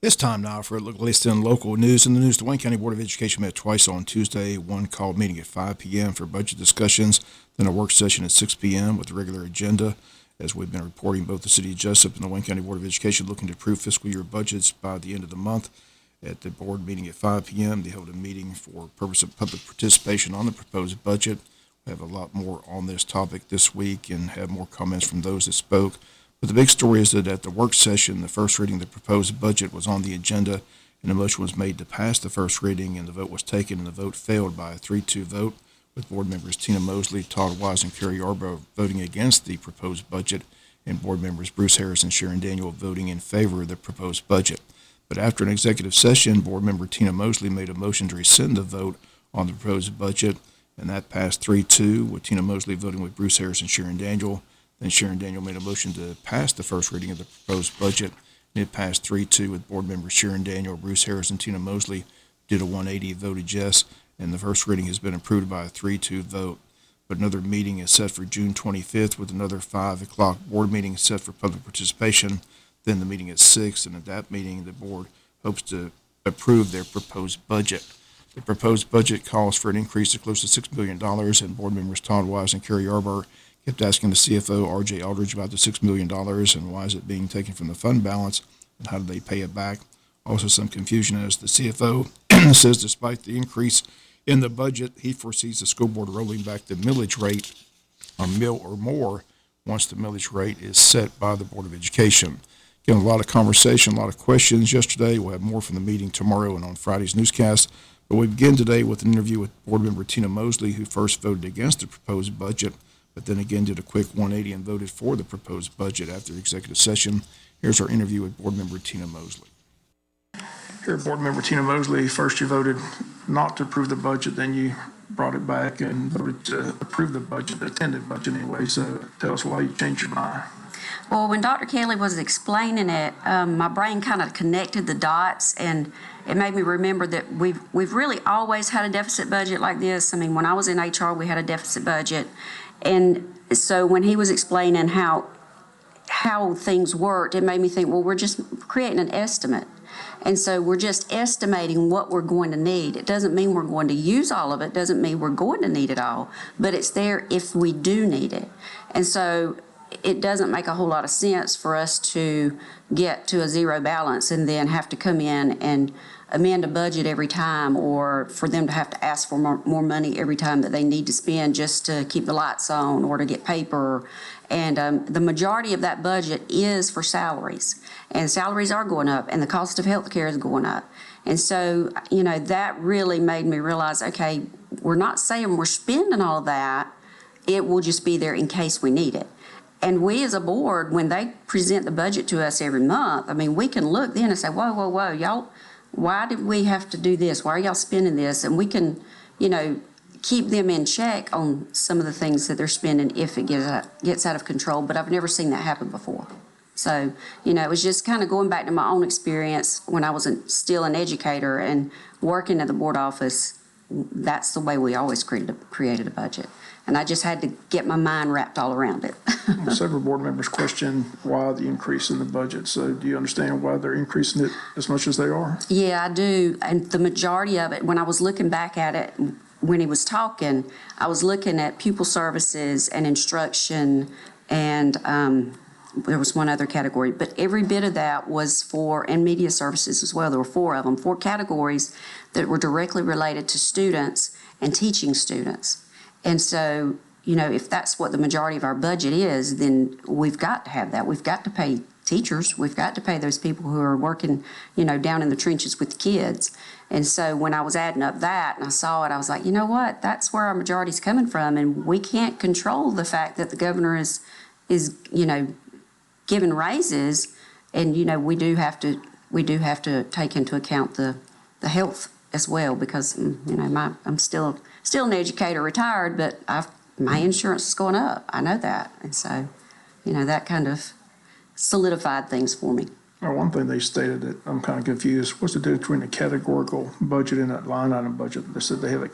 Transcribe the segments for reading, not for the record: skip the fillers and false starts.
It's time now for a look at latest in local news. In the news, the Wayne County Board of Education met twice on Tuesday. One called meeting at 5 p.m. for budget discussions, then a work session at 6 p.m. with the regular agenda. As we've been reporting, both the City of Jesup and the Wayne County Board of Education looking to approve fiscal year budgets by the end of the month. At the board meeting at 5 p.m., they held a meeting for purpose of public participation on the proposed budget. We have a lot more on this topic this week and have more comments from those that spoke. But the big story is that at the work session, the first reading of the proposed budget was on the agenda, and a motion was made to pass the first reading, and the vote was taken, and the vote failed by a 3-2 vote, with board members Tina Mosley, Todd Wise, and Kerry Yarbrough voting against the proposed budget, and board members Bruce Harris and Sharon Daniel voting in favor of the proposed budget. But after an executive session, board member Tina Mosley made a motion to rescind the vote on the proposed budget, and that passed 3-2, with Tina Mosley voting with Bruce Harris and Sharon Daniel. Then Sharon Daniel made a motion to pass the first reading of the proposed budget, and it passed 3-2 with board members Sharon Daniel, Bruce Harris, and Tina Mosley did a 180 voted yes, and the first reading has been approved by a 3-2 vote. But another meeting is set for June 25th with another 5 o'clock board meeting set for public participation, then the meeting at 6, and at that meeting the board hopes to approve their proposed budget. The proposed budget calls for an increase of close to $6 million, and board members Todd Wise and Kerry Yarbrough kept asking the CFO, R.J. Aldridge, about the $6 million and why is it being taken from the fund balance and how do they pay it back. Also some confusion as the CFO says despite the increase in the budget, he foresees the school board rolling back the millage rate on mill or more once the millage rate is set by the Board of Education. Again, a lot of conversation, a lot of questions yesterday. We'll have more from the meeting tomorrow and on Friday's newscast. But we begin today with an interview with board member Tina Mosley, who first voted against the proposed budget, but then again did a quick 180 and voted for the proposed budget after the executive session. Here's our interview with board member Tina Mosley. Here, board member Tina Mosley, first you voted not to approve the budget, then you brought it back and voted to approve the budget, the attended budget anyway. So tell us why you changed your mind. Well, when Dr. Kelly was explaining it, my brain kind of connected the dots, and it made me remember that we've really always had a deficit budget like this. I mean, when I was in HR, we had a deficit budget. And so when he was explaining how things worked, it made me think, well, we're just creating an estimate. And so we're just estimating what we're going to need. It doesn't mean we're going to use all of it. It doesn't mean we're going to need it all. But it's there if we do need it. And so it doesn't make a whole lot of sense for us to get to a zero balance and then have to come in and amend a budget every time, or for them to have to ask for more money every time that they need to spend just to keep the lights on or to get paper. And the majority of that budget is for salaries, and salaries are going up, and the cost of health care is going up. And so, that really made me realize, okay, we're not saying we're spending all of that. It will just be there in case we need it. And we as a board, when they present the budget to us every month, I mean, we can look then and say, whoa, y'all, why did we have to do this? Why are y'all spending this? And we can, keep them in check on some of the things that they're spending if it gets out of control. But I've never seen that happen before. So, it was just kind of going back to my own experience when I was still an educator and working at the board office. That's the way we always created a budget. And I just had to get my mind wrapped all around it. Several board members question why the increase in the budget. So do you understand why they're increasing it as much as they are? Yeah, I do. And the majority of it, when I was looking back at it, when he was talking, I was looking at pupil services and instruction, and there was one other category. But every bit of that was and media services as well. There were 4 of them, 4 categories that were directly related to students and teaching students. And so, if that's what the majority of our budget is, then we've got to have that. We've got to pay teachers. We've got to pay those people who are working, down in the trenches with the kids. And so when I was adding up that and I saw it, I was like, you know what? That's where our majority is coming from. And we can't control the fact that the governor is giving raises. And, we do have to take into account the health as well, because, I'm still an educator, retired, but my insurance is going up. I know that. And so, that kind of solidified things for me. Now, one thing they stated that I'm kind of confused, what's the difference between a categorical budget and a line item budget? They said they have a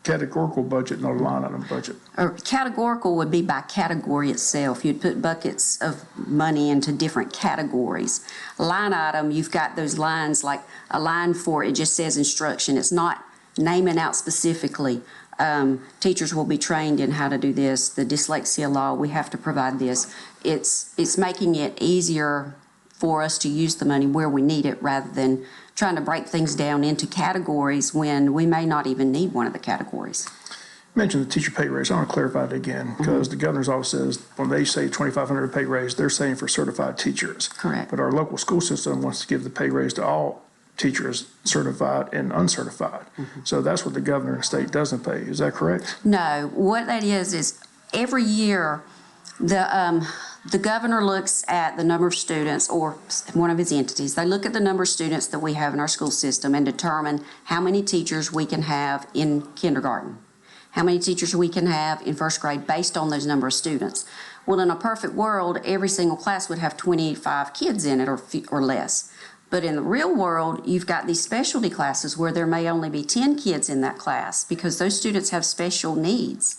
categorical budget, not a line item budget. Or categorical would be by category itself. You'd put buckets of money into different categories. Line item, you've got those lines, like a line for, it just says instruction. It's not naming out specifically. Teachers will be trained in how to do this. The dyslexia law, we have to provide this. It's making it easier for us to use the money where we need it rather than trying to break things down into categories when we may not even need one of the categories. You mentioned the teacher pay raise. I want to clarify it again because the governor's office says when they say 2,500 pay raise, they're saying for certified teachers. Correct. But our local school system wants to give the pay raise to all teachers, certified and uncertified. So that's what the governor and the state doesn't pay. Is that correct? No, what that is every year the governor looks at the number of students, or one of his entities, they look at the number of students that we have in our school system and determine how many teachers we can have in kindergarten, how many teachers we can have in first grade based on those number of students. Well, in a perfect world, every single class would have 25 kids in it or less. But in the real world, you've got these specialty classes where there may only be 10 kids in that class because those students have special needs.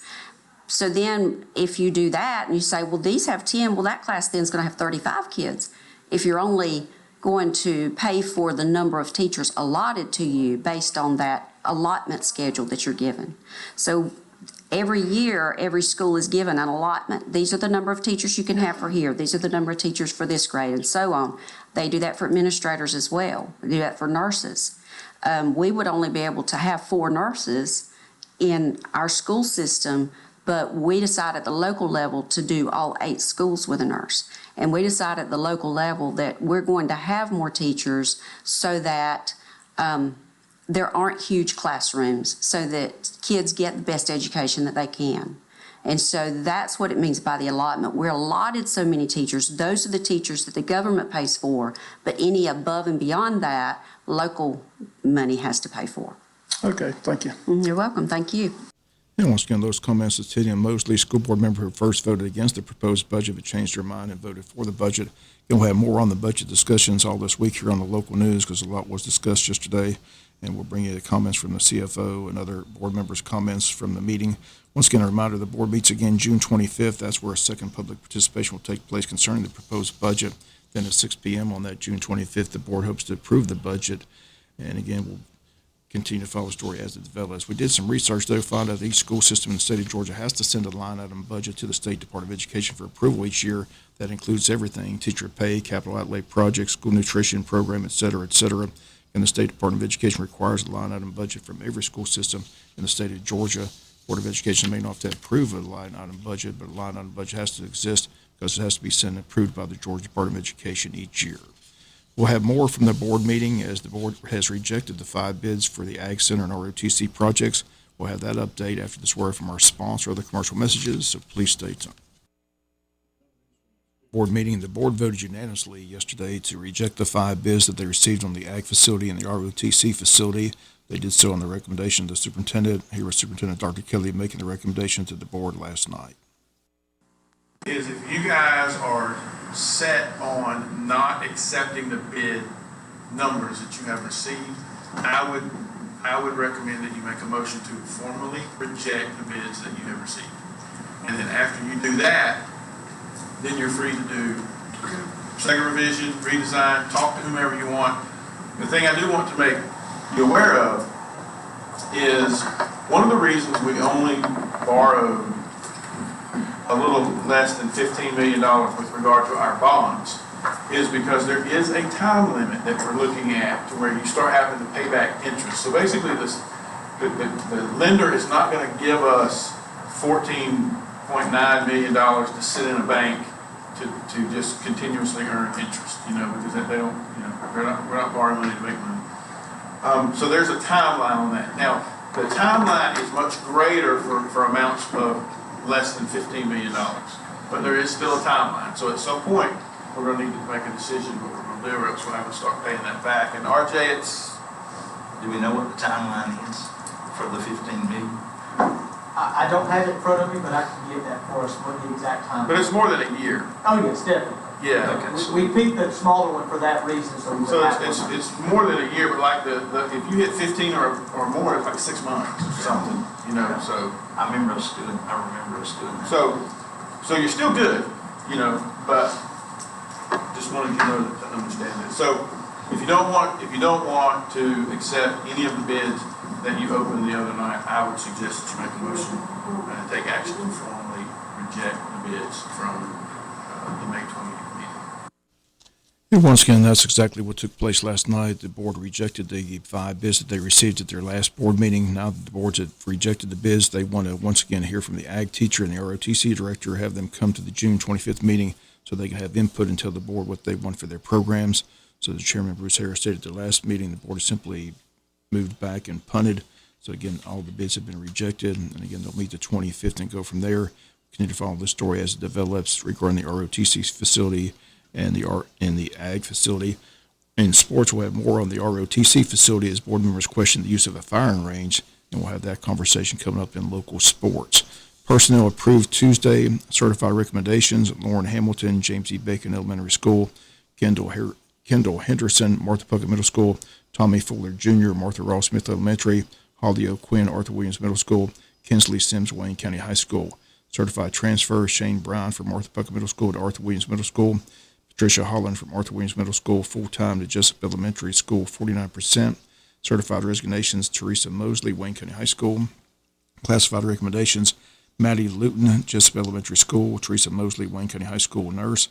So then if you do that and you say, well, these have 10, well, that class then is going to have 35 kids. If you're only going to pay for the number of teachers allotted to you based on that allotment schedule that you're given. So every year, every school is given an allotment. These are the number of teachers you can have for here. These are the number of teachers for this grade, and so on. They do that for administrators as well. They do that for nurses. We would only be able to have 4 nurses in our school system, but we decide at the local level to do all 8 schools with a nurse. And we decide at the local level that we're going to have more teachers so that there aren't huge classrooms, so that kids get the best education that they can. And so that's what it means by the allotment. We're allotted so many teachers. Those are the teachers that the government pays for, but any above and beyond that, local money has to pay for. Okay, thank you. You're welcome. Thank you. And once again, those comments, the Titian Mosley school board member who first voted against the proposed budget but changed her mind and voted for the budget. And we'll have more on the budget discussions all this week here on the local news because a lot was discussed yesterday. And we'll bring you the comments from the CFO and other board members' comments from the meeting. Once again, a reminder, the board meets again June 25th. That's where a second public participation will take place concerning the proposed budget. Then at 6 p.m. on that June 25th, the board hopes to approve the budget. And again, we'll continue to follow the story as it develops. We did some research, though, found out that each school system in the state of Georgia has to send a line item budget to the State Department of Education for approval each year. That includes everything: teacher pay, capital outlay projects, school nutrition program, et cetera, et cetera. And the State Department of Education requires a line item budget from every school system in the state of Georgia. Board of Education may not have to approve a line item budget, but a line item budget has to exist because it has to be sent and approved by the Georgia Department of Education each year. We'll have more from the board meeting as the board has rejected the 5 bids for the Ag Center and ROTC projects. We'll have that update after this word from our sponsor or the commercial messages, so please stay tuned. Board meeting, the board voted unanimously yesterday to reject the 5 bids that they received on the Ag facility and the ROTC facility. They did so on the recommendation of the superintendent. Here was Superintendent Dr. Kelly making the recommendation to the board last night. Is if you guys are set on not accepting the bid numbers that you have received, I would recommend that you make a motion to formally reject the bids that you have received. And then after you do that, then you're free to do second revision, redesign, talk to whomever you want. The thing I do want to make you aware of is one of the reasons we only borrowed a little less than $15 million with regard to our bonds is because there is a time limit that we're looking at to where you start having to pay back interest. So basically the lender is not going to give us $14.9 million to sit in a bank to just continuously earn interest, because they don't, we're not borrowing money to make money. So there's a timeline on that. Now, the timeline is much greater for amounts of less than $15 million, but there is still a timeline. So at some point, we're going to need to make a decision what we're going to do, or else we'll have to start paying that back. And RJ, Do we know what the timeline is for the 15 million? I don't have it in front of me, but I can get that for us, what the exact time. but it's more than a year. Oh, yes, definitely. Yeah. Okay, so We picked the smaller one for that reason, so we So would have one. it's more than a year, but like if you hit 15 or more, it's like 6 months or something, you know, so. I remember us doing that. So you're still good, you know, but just wanted you to understand it. So if you don't want to accept any of the bids that you opened the other night, I would suggest that you make a motion and take action to formally reject the bids from the May 28th meeting. And once again, that's exactly what took place last night. The board rejected the 5 bids that they received at their last board meeting. Now that the boards have rejected the bids, they want to once again hear from the ag teacher and the ROTC director, have them come to the June 25th meeting so they can have input and tell the board what they want for their programs. So the chairman, Bruce Harris, stated at the last meeting, the board has simply moved back and punted. So again, all the bids have been rejected. And again, they'll meet the 25th and go from there. Continue to follow this story as it develops regarding the ROTC facility and the ag facility. In sports, we'll have more on the ROTC facility as board members question the use of a firing range, and we'll have that conversation coming up in local sports. Personnel approved Tuesday certified recommendations: Lauren Hamilton, James E. Bacon Elementary School, Kendall Henderson, Martha Puckett Middle School, Tommy Fuller Jr., Martha Ross Smith Elementary, Holly O'Quinn, Arthur Williams Middle School, Kinsley Sims, Wayne County High School. Certified transfer: Shane Brown from Martha Puckett Middle School to Arthur Williams Middle School, Patricia Holland from Arthur Williams Middle School full-time to Jesup Elementary School, 49%. Certified resignations: Teresa Mosley, Wayne County High School. Classified recommendations: Maddie Luton, Jesup Elementary School, Teresa Mosley, Wayne County High School nurse,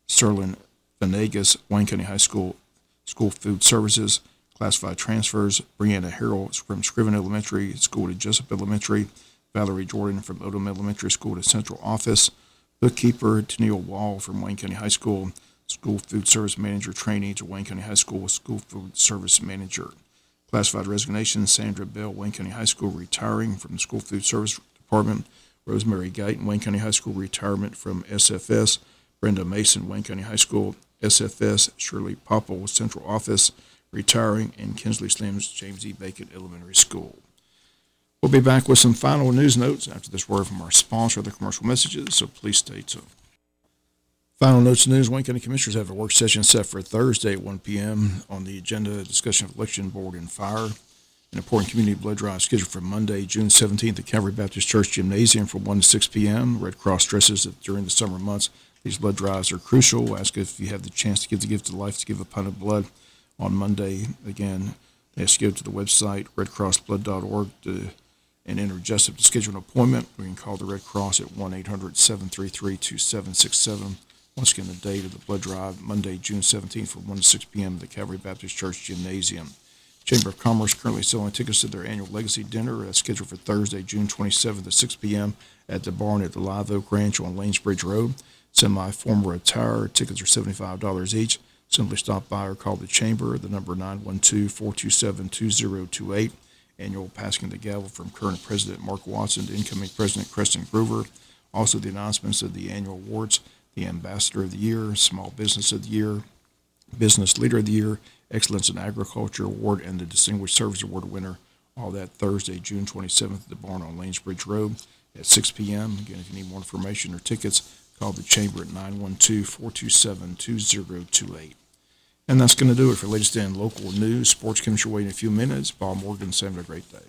Sterling Venegas, Wayne County High School, School Food Services. Classified transfers: Brianna Harrell from Scriven Elementary School to Jesup Elementary, Valerie Jordan from Odom Elementary School to Central Office, bookkeeper Tennille Wall from Wayne County High School, School Food Service Manager trainee to Wayne County High School, School Food Service Manager. Classified resignations: Sandra Bell, Wayne County High School, retiring from the School Food Service Department, Rosemary Guyton, Wayne County High School, retirement from SFS, Brenda Mason, Wayne County High School, SFS, Shirley Popple, Central Office, retiring, and Kinsley Slims, James E. Bacon Elementary School. We'll be back with some final news notes after this word from our sponsor, the commercial messages, so please stay tuned. Final notes and news: Wayne County Commissioners have a work session set for Thursday at 1 p.m. On the agenda, discussion of election board and fire. An important community blood drive scheduled for Monday, June 17th at Calvary Baptist Church Gymnasium from 1 to 6 p.m. Red Cross stresses that during the summer months, these blood drives are crucial. We'll ask if you have the chance to give the gift of life to give a pint of blood on Monday. Again, they ask you to go to the website, redcrossblood.org, and enter Jesup to schedule an appointment. We can call the Red Cross at 1-800-733-2767. Once again, the date of the blood drive, Monday, June 17th from 1 to 6 p.m. at the Calvary Baptist Church Gymnasium. Chamber of Commerce currently selling tickets to their annual Legacy Dinner. That's scheduled for Thursday, June 27th at 6 p.m. at the barn at the Live Oak Ranch on Lanesbridge Road. Semi-formal attire, tickets are $75 each. Simply stop by or call the Chamber, the number 912-427-2028. Annual passing of the gavel from current President Mark Watson to incoming President Preston Groover. Also the announcements of the annual awards: the Ambassador of the Year, Small Business of the Year, Business Leader of the Year, Excellence in Agriculture Award, and the Distinguished Service Award winner. All that Thursday, June 27th at the barn on Lanesbridge Road at 6 p.m. Again, if you need more information or tickets, call the Chamber at 912-427-2028. And that's going to do it for latest and local news. Sports comes your way in a few minutes. Bob Morgan, have a great day.